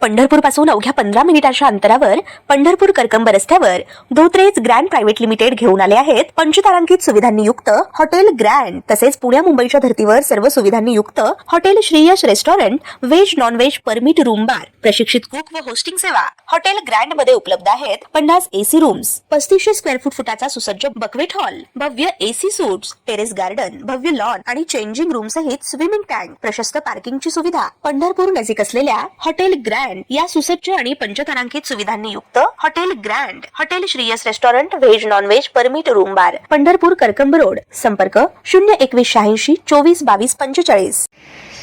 पंढरपूर पासून अवघ्या 15 मिनिटांच्या अंतरावर पंढरपूर करकंब रस्त्यावर धोत्रेज ग्रँड प्रायव्हेट लिमिटेड घेऊन आले आहेत पंचतारांकित सुविधांनी युक्त हॉटेल ग्रँड। तसेच पुण्या मुंबईच्या धर्तीवर सर्व सुविधांनी युक्त hotel Shriyash restaurant, veg non veg permit room bar, प्रशिक्षित कुक व होस्टिंग सेवा हॉटेल ग्रँड मध्ये उपलब्ध आहेत। 50 एसी रूम्स, 3500 स्क्वेअर फुटाचा सुसज्ज बकवेट हॉल, भव्य एसी सूट्स, टेरेस गार्डन, भव्य लॉन आणि चेंजिंग रूम सहित स्विमिंग टँक, प्रशस्त पार्किंगची सुविधा। पंढरपूर नजीक असलेल्या हॉटेल ग्रँड या सुसज्ज आणि पंचतारांकित सुविधांनी युक्त hotel grand, hotel Shriyas restaurant, veg non veg permit room बार, पंढरपूर करकंब रोड। संपर्क 02186 24 22 45।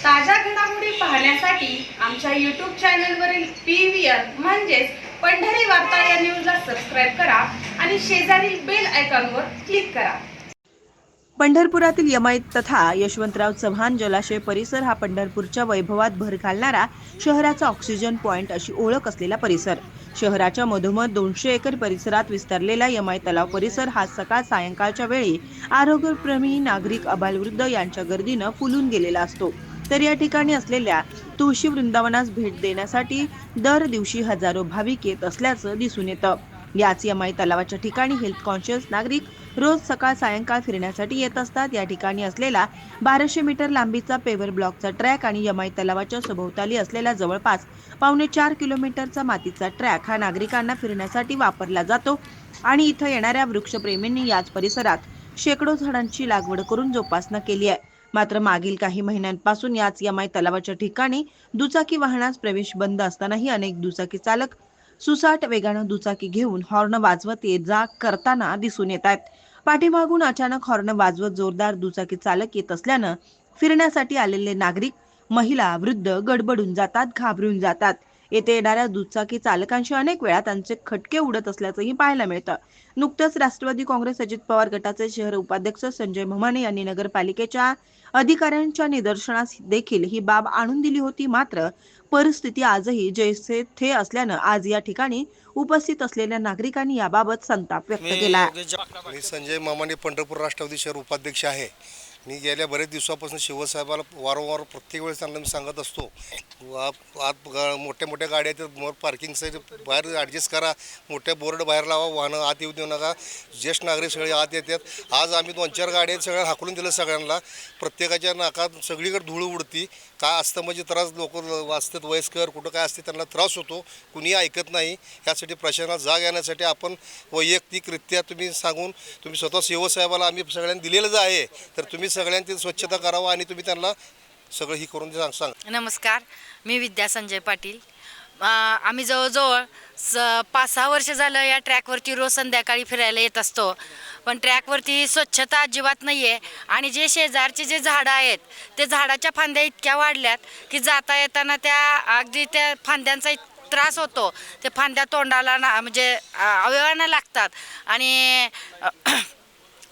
ताज्या घडामोडी पाहण्यासाठी आमच्या YouTube चॅनलवरील PVR म्हणजेच पंढरी वार्ता या न्यूजला सबस्क्राइब करा आणि शेजारील बेल आयकॉनवर क्लिक करा। पंढरपुरातील यमाई तथा यशवंतराव चव्हाण जलाशय परिसर हा पंढरपूरच्या वैभवात भर घालणारा शहराचा ऑक्सिजन पॉइंट अशी ओळख असलेला परिसर। शहराच्या मधोमध 200 एकर परिसरात विस्तारलेला यमाई तलाव परिसर हा सकाळ सायंकाळच्या वेळी आरोग्यप्रेमी नागरिक, अबालवृद्ध यांच्या गर्दीनं फुलून गेलेला असतो। तर या ठिकाणी असलेल्या तुळशी वृंदावनास भेट देण्यासाठी दर दिवशी हजारो भाविक येत असल्याचं दिसून येतं। याच यमाई तलावाच्या ठिकाणी हेल्थ कॉन्शियस नागरिक रोज सकाळ सायंकाळ फिरण्यासाठी येत असतात। या ठिकाणी असलेला 1200 मीटर लांबीचा पेवर ब्लॉकचा ट्रॅक आणि यमाई तलावाच्या सभोवताली असलेला जवळपास 4.25 किलोमीटरचा मातीचा ट्रॅक हा नागरिकांना फिरण्यासाठी वापरला जातो आणि इथं येणाऱ्या वृक्षप्रेमींनी याच परिसरात शेकडो झाडांची लागवड करून जोपासना केली आहे। मात्र मागील काही महिन्यांपासून याच यमाई तलावाच्या ठिकाणी दुचाकी वाहनास प्रवेश बंद असतानाही अनेक दुचाकी चालक सुसाट वेगानं दुचाकी घेऊन हॉर्न वाजवत ये जा करताना दिसून येत आहेत। पाठीमागून अचानक हॉर्न वाजवत जोरदार दुचाकी चालक येत असल्यानं फिरण्यासाठी आलेले नागरिक, महिला, वृद्ध गडबडून जातात, घाबरून जातात। येथे येणाऱ्या दुचाकी चालकांशी अनेक वेळा त्यांचे खटके उडत असल्याचंही पाहायला मिळतं। नुकतंच राष्ट्रवादी काँग्रेस अजित पवार गटाचे शहर उपाध्यक्ष संजय ममाने यांनी नगरपालिकेच्या अधिकाऱ्यांच्या निदर्शनास देखील ही बाब आणून दिली होती। मात्र परिस्थिती आजही जैसे थे असल्यानं आज या ठिकाणी उपस्थित असलेल्या नागरिकांनी याबाबत संताप व्यक्त केला। मी संजय मामाने पंढरपूर राष्ट्रवादी शहर उपाध्यक्ष आहे। मी गेल्या बरेच दिवसापासून शिवसाहेबाला वारंवार प्रत्येक वेळेस त्यांना मी सांगत असतो, आत मोठ्या मोठ्या गाड्या आहेत, पार्किंग साईड बाहेर ॲडजस्ट करा, मोठ्या बोर्ड बाहेर लावा, वाहनं आत येऊ देऊ नका, ज्येष्ठ नागरिक सगळे आत येतात। आज आम्ही 2-4 गाड्या सगळ्या हाकलून दिलं सगळ्यांना। प्रत्येकाच्या नाकात सगळीकडे धूळ उडती, काय असतं म्हणजे त्रास, लोक वाचतात वयस्कर, कुठं काय असते त्यांना त्रास होतो, कुणी ऐकत नाही। यासाठी प्रशासनाला जाग येण्यासाठी आपण वैयक्तिकरित्या तुम्ही सांगून तुम्ही स्वतः शिवसाहेबाला आम्ही सगळ्यांनी दिलेलंच आहे, तर तुम्ही सगळ्यांची स्वच्छता करावा आणि तुम्ही त्यांना सगळं ही करून सांगा। नमस्कार, मी विद्या संजय पाटील। आम्ही जवळजवळ 5-6 वर्ष झालं या ट्रॅकवरती रोज संध्याकाळी फिरायला येत असतो, पण ट्रॅकवरती स्वच्छता अजिबात नाही आहे आणि जे शेजारचे जे झाडं आहेत ते झाडाच्या फांद्या इतक्या वाढल्यात की जाता येताना त्या अगदी त्या फांद्यांचा त्रास होतो। ते फांद्या तोंडाला म्हणजे अवयवांना लागतात आणि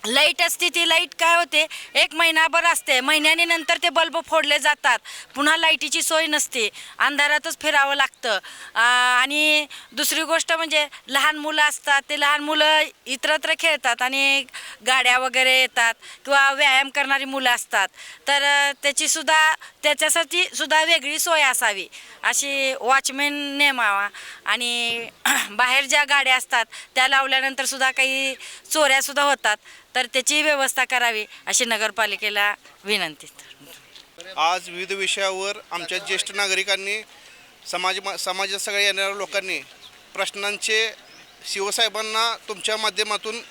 लाईट असते, ती लाईट काय होते 1 महिनाभर असते, महिन्याने नंतर ते बल्ब फोडले जातात, पुन्हा लाईटीची सोय नसते, अंधारातच फिरावं लागतं। आणि दुसरी गोष्ट म्हणजे लहान मुलं असतात, ते लहान मुलं इतरत्र खेळतात आणि गाड्या वगैरे येतात किंवा व्यायाम करणारी मुलं असतात, तर त्याच्यासाठी सुद्धा वेगळी सोय असावी अशी वॉचमॅन नेमावा आणि बाहेर ज्या गाड्या असतात त्या लावल्यानंतर सुद्धा काही चोऱ्यासुद्धा होतात, तर त्याची व्यवस्था करावी अशी नगरपालिकेला विनंती। आज विविध विषयावर आमच्या ज्येष्ठ नागरिकांनी समाजात सगळ्या येणाऱ्या लोकांनी प्रश्नांचे शिवसाहेबांना तुमच्या माध्यमातून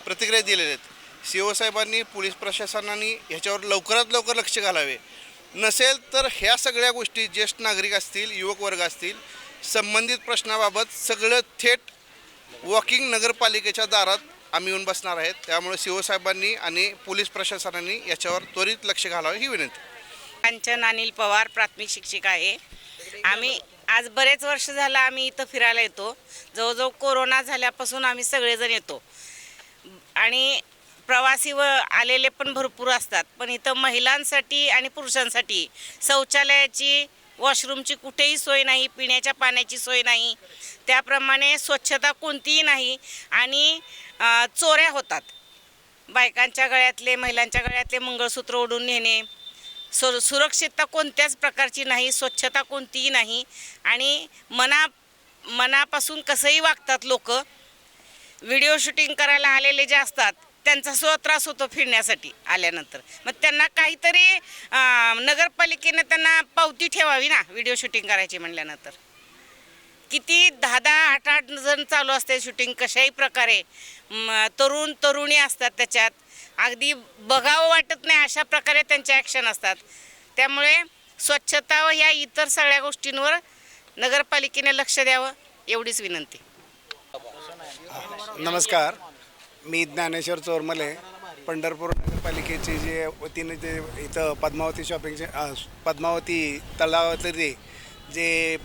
प्रतिक्रिया दिलेल्या आहेत। शिवसाहेबांनी, पोलीस प्रशासनाने ह्याच्यावर लवकरात लवकर लक्ष घालावे, नसेल तर ह्या सगळ्या गोष्टी ज्येष्ठ नागरिक असतील, युवक वर्ग असतील, संबंधित प्रश्नाबाबत सगळं थेट वॉकिंग नगरपालिकेच्या दारात आम्ही येऊन बसणार आहेत। त्यामुळे शिवसाहेबांनी आणि पोलीस प्रशासनाने याच्यावर त्वरित लक्ष घालावे ही विनंती। कांचन अनिल पवार, प्राथमिक शिक्षिका आहे। आम्ही आज बरेच वर्ष झालं आम्ही इथं फिरायला येतो, जवळजवळ कोरोना झाल्यापासून आम्ही सगळेजण येतो आणि प्रवासी आलेले पण भरपूर असतात, पण इथं महिलांसाठी आणि पुरुषांसाठी शौचालयाची, वॉशरूमची कुठेही सोय नाही, पिण्याच्या पाण्याची सोय नाही, त्याप्रमाणे स्वच्छता कोणतीही नाही आणि चोऱ्या होतात। बायकांच्या गळ्यातले, महिलांच्या गळ्यातले मंगळसूत्र ओढून नेणे, सुरक्षितता कोणत्याच प्रकारची नाही, स्वच्छता कोणतीही नाही आणि मनापासून कसंही वागतात लोक. व्हिडिओ शूटिंग करायला आलेले जे असतात त्यांचा सुद्धा त्रास होतो फिरण्यासाठी आल्यानंतर. मग त्यांना काहीतरी नगरपालिकेनं त्यांना पावती ठेवावी ना व्हिडिओ शूटिंग करायची म्हणल्यानंतर. किती 10-10, 8-8 जण चालू असते शूटिंग कशाही प्रकारे. तरुणी असतात त्याच्यात, अगदी बघावं वाटत नाही अशा प्रकारे त्यांचे ॲक्शन असतात. त्यामुळे स्वच्छता व ह्या इतर सगळ्या गोष्टींवर नगरपालिकेने लक्ष द्यावं एवढीच विनंती. नमस्कार, मी ज्ञानेश्वर चोरमले. पंढरपूर नगरपालिकेची जे वतीने जे इथं पद्मावती तलावातले जे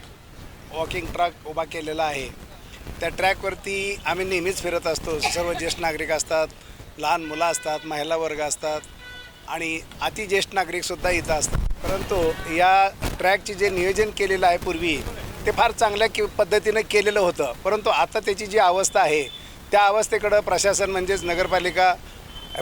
वॉकिंग ट्रॅक उभा केलेला आहे त्या ट्रॅकवरती आम्ही नेहमीच फिरत असतो. सर्व ज्येष्ठ नागरिक असतात, लहान मुलं असतात, महिला वर्ग असतात आणि अतिज्येष्ठ नागरिकसुद्धा इथं असतात. परंतु या ट्रॅकचे जे नियोजन केलेलं आहे पूर्वी ते फार चांगल्या पद्धतीनं केलेलं होतं. परंतु आता त्याची जी अवस्था आहे त्या अवस्थेकडं प्रशासन म्हणजेच नगरपालिका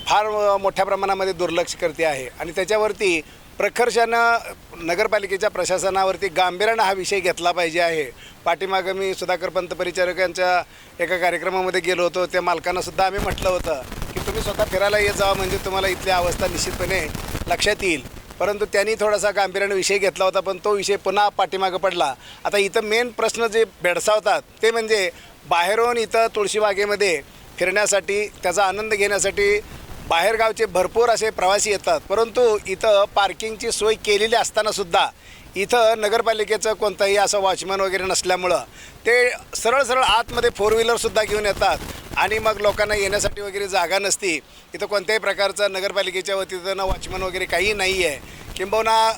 फार मोठ्या प्रमाणामध्ये दुर्लक्ष करते आहे आणि त्याच्यावरती प्रखर्षानं नगरपालिकेच्या प्रशासनावरती गांभीर्यानं हा विषय घेतला पाहिजे आहे. पाठीमागं मी सुधाकर पंत परिचारकांच्या एका कार्यक्रमामध्ये गेलो होतो. त्या मालकांनासुद्धा आम्ही म्हटलं होतं की तुम्ही स्वतः फिरायला येत जावा म्हणजे तुम्हाला इथली अवस्था निश्चितपणे लक्षात येईल. परंतु त्यांनी थोडासा गांभीर्यानं विषय घेतला होता पण तो विषय पुन्हा पाठीमागं पडला. आता इथं मेन प्रश्न जे भेडसावतात ते म्हणजे बाहेरून इथं तुळशीबागेमध्ये फिरण्यासाठी त्याचा आनंद घेण्यासाठी बाहेरगावचे भरपूर असे प्रवासी येतात. परंतु इथं पार्किंगची सोय केलेली असतानासुद्धा इथं नगरपालिकेचं कोणताही असं वॉचमन वगैरे नसल्यामुळं ते सरळ आतमध्ये 4 व्हीलरसुद्धा घेऊन येतात आणि मग लोकांना येण्यासाठी वगैरे जागा नसती. इथं कोणत्याही प्रकारचं नगरपालिकेच्या वतीनं वॉचमन वगैरे काही नाही आहे. किंबहुना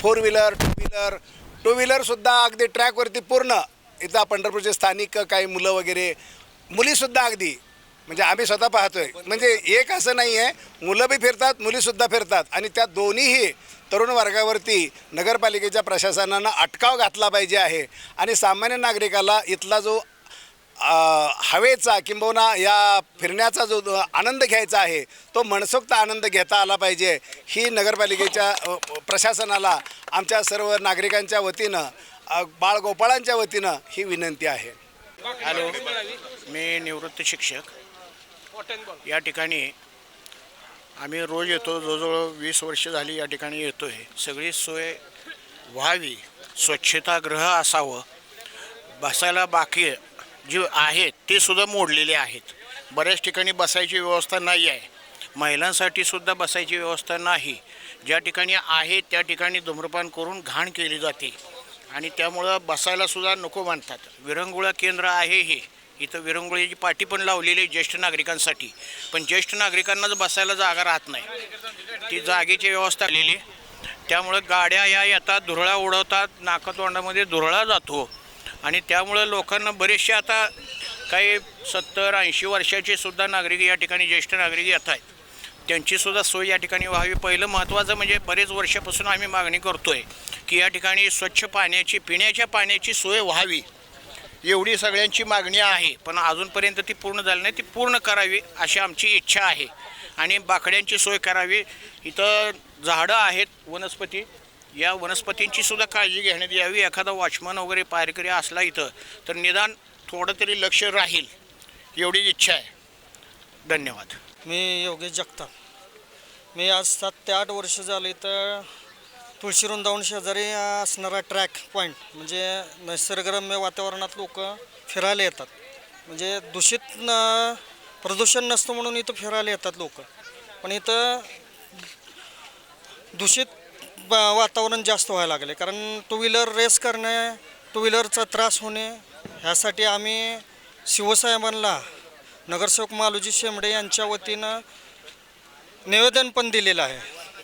4 व्हीलर, 2 व्हीलरसुद्धा अगदी ट्रॅकवरती पूर्ण इथं पंढरपूरचे स्थानिक काही मुलं वगैरे मुलीसुद्धा अगदी म्हणजे आम्ही स्वतः पाहतोय. म्हणजे एक असं नाही आहे, मुलं बी फिरतात, मुलीसुद्धा फिरतात आणि त्या दोन्हीही तरुण वर्गावरती नगरपालिकेच्या प्रशासनानं अटकाव घातला पाहिजे आहे आणि सामान्य नागरिकाला इथला जो हवेचा किंबहुना या फिरण्याचा जो आनंद घ्यायचा आहे तो मनसोक्त आनंद घेता आला पाहिजे. ही नगरपालिकेच्या प्रशासनाला आमच्या सर्व नागरिकांच्या वतीनं बाळगोपाळांच्या वतीनं ही विनंती आहे. हॅलो, मी निवृत्त शिक्षक. या ठिकाणी आम्ही रोज येतो, जवळजवळ 20 वर्ष झाली या ठिकाणी येतो आहे. सगळी सोय व्हावी, स्वच्छतागृह असावं, बसायला बाकी जी आहेत ते सुद्धा मोडलेले आहेत. बऱ्याच ठिकाणी बसायची व्यवस्था नाही आहे, महिलांसाठी सुद्धा बसायची व्यवस्था नाही. ज्या ठिकाणी आहे त्या ठिकाणी धूम्रपान करून घाण केली जाते आणि त्यामुळं बसायला सुद्धा नको म्हणतात. विरंगुळा केंद्र आहे हे, इथं विरंगुळ्याची पाटी पण लावलेली आहे ज्येष्ठ नागरिकांसाठी, पण ज्येष्ठ नागरिकांनाच बसायला जागा राहत नाही. ती जागेची व्यवस्था केलेली, त्यामुळं गाड्या या येतात, धुरळा उडवतात, नाकातोंडामध्ये धुरळा जातो आणि त्यामुळं लोकांना बरेचसे आता काही 70-80 वर्षाचे सुद्धा नागरिक या ठिकाणी ज्येष्ठ नागरिक येत आहेत. त्यांचीसुद्धा सोय या ठिकाणी व्हावी. पहिलं महत्त्वाचं म्हणजे बरेच वर्षापासून आम्ही मागणी करतो आहे की या ठिकाणी स्वच्छ पाण्याची, पिण्याच्या पाण्याची सोय व्हावी, एवढी सगळ्यांची मागणी आहे. पण अजूनपर्यंत ती पूर्ण झाली नाही, ती पूर्ण करावी अशी आमची इच्छा आहे आणि बाकड्यांची सोय करावी. इथं झाडं आहेत, वनस्पती, या वनस्पतींची सुद्धा काळजी घेण्यात यावी. एखादा वॉचमन वगैरे पायरेकरी असला इथं तर निदान थोडं तरी लक्ष राहील एवढी इच्छा आहे. धन्यवाद. मी योगेश जगताप. मी आज 7 ते 8 वर्ष झाले तर तुळशी वृंदावन शेजारी असणारा ट्रॅक पॉईंट म्हणजे निसर्गरम्य वातावरणात लोक फिरायला येतात. म्हणजे प्रदूषण नसतं म्हणून इथं फिरायला येतात लोक, पण इथं दूषित वातावरण जास्त व्हायला लागले. कारण 2 व्हीलर रेस करणे, 2 व्हीलरचा त्रास होणे, ह्यासाठी आम्ही शिवसाहेबांना नगरसेवक मालोजी शेंबडे यांच्या वतीनं निवेदन पण दिलेलं आहे.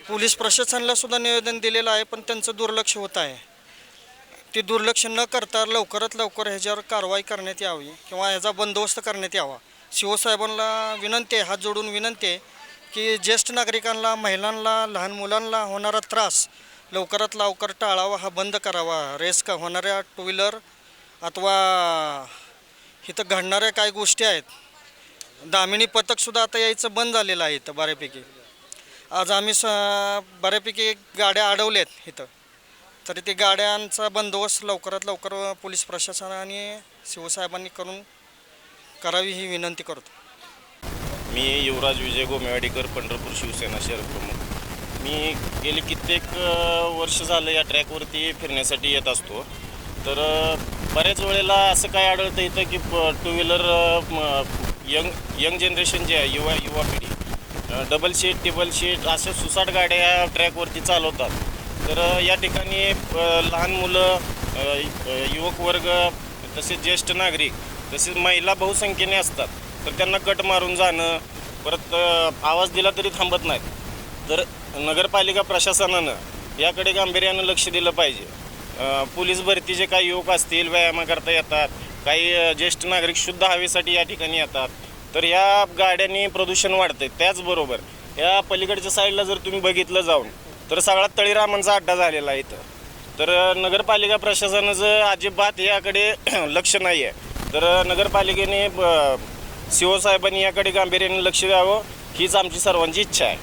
पोलीस प्रशासनाला सुद्धा निवेदन दिलेलं आहे, पण त्यांचं दुर्लक्ष होत आहे. ते दुर्लक्ष न करता लवकरात लवकर ह्याच्यावर कारवाई करण्यात यावी किंवा ह्याचा बंदोबस्त करण्यात यावा. शिवसाहेबांना विनंती आहे, हात जोडून विनंती आहे की ज्येष्ठ नागरिकांना, महिलांना, लहान मुलांना होणारा त्रास लवकरात लवकर टाळावा, हा बंद करावा. रेस का होणाऱ्या 2 व्हीलर अथवा इथं घडणाऱ्या काही गोष्टी आहेत. दामिनी पथकसुद्धा आता यायचं बंद झालेलं आहे इथं बऱ्यापैकी. आज आम्ही बऱ्यापैकी गाड्या अडवल्यात इथं, तरी ते गाड्यांचा बंदोबस्त लवकरात लवकर पोलीस प्रशासनाने शिवसाहेबांनी करावी ही विनंती करतो. मी युवराज विजय गोमेवाडीकर, पंढरपूर शिवसेना शहर प्रमुख. मी गेली कित्येक वर्ष झालं या ट्रॅकवरती फिरण्यासाठी येत असतो. तर बऱ्याच वेळेला असं काय आढळतं इथं की टू व्हीलर यंग जनरेशन जे आहे, युवा पिढी डबल सीट, ट्रिपल सीट अशा सुसाट गाड्या ट्रॅकवरती चालवतात. तर या ठिकाणी लहान मुलं, युवक वर्ग, तसेच ज्येष्ठ नागरिक, तसेच महिला बहुसंख्येने असतात. तर त्यांना कट मारून जाणं, परत आवाज दिला तरी थांबत नाहीत. तर नगरपालिका प्रशासनानं याकडे गांभीर्यानं लक्ष दिलं पाहिजे. पोलीस भरतीचे काही युवक असतील, व्यायामाकरता येतात, काही ज्येष्ठ नागरिक शुद्ध हवेसाठी या ठिकाणी येतात. तर या गाड्यांनी प्रदूषण वाढतं. त्याचबरोबर या पलीकडच्या साईडला जर तुम्ही बघितलं जाऊन, तर सगळा तळीरामांचा अड्डा झालेला आहे इथं. तर नगरपालिका प्रशासनाचं अजिबात याकडे लक्ष नाही आहे. तर नगरपालिकेने शिवसाहेबांनी याकडे गांभीर्याने लक्ष द्यावं हीच आमची सर्वांची इच्छा आहे.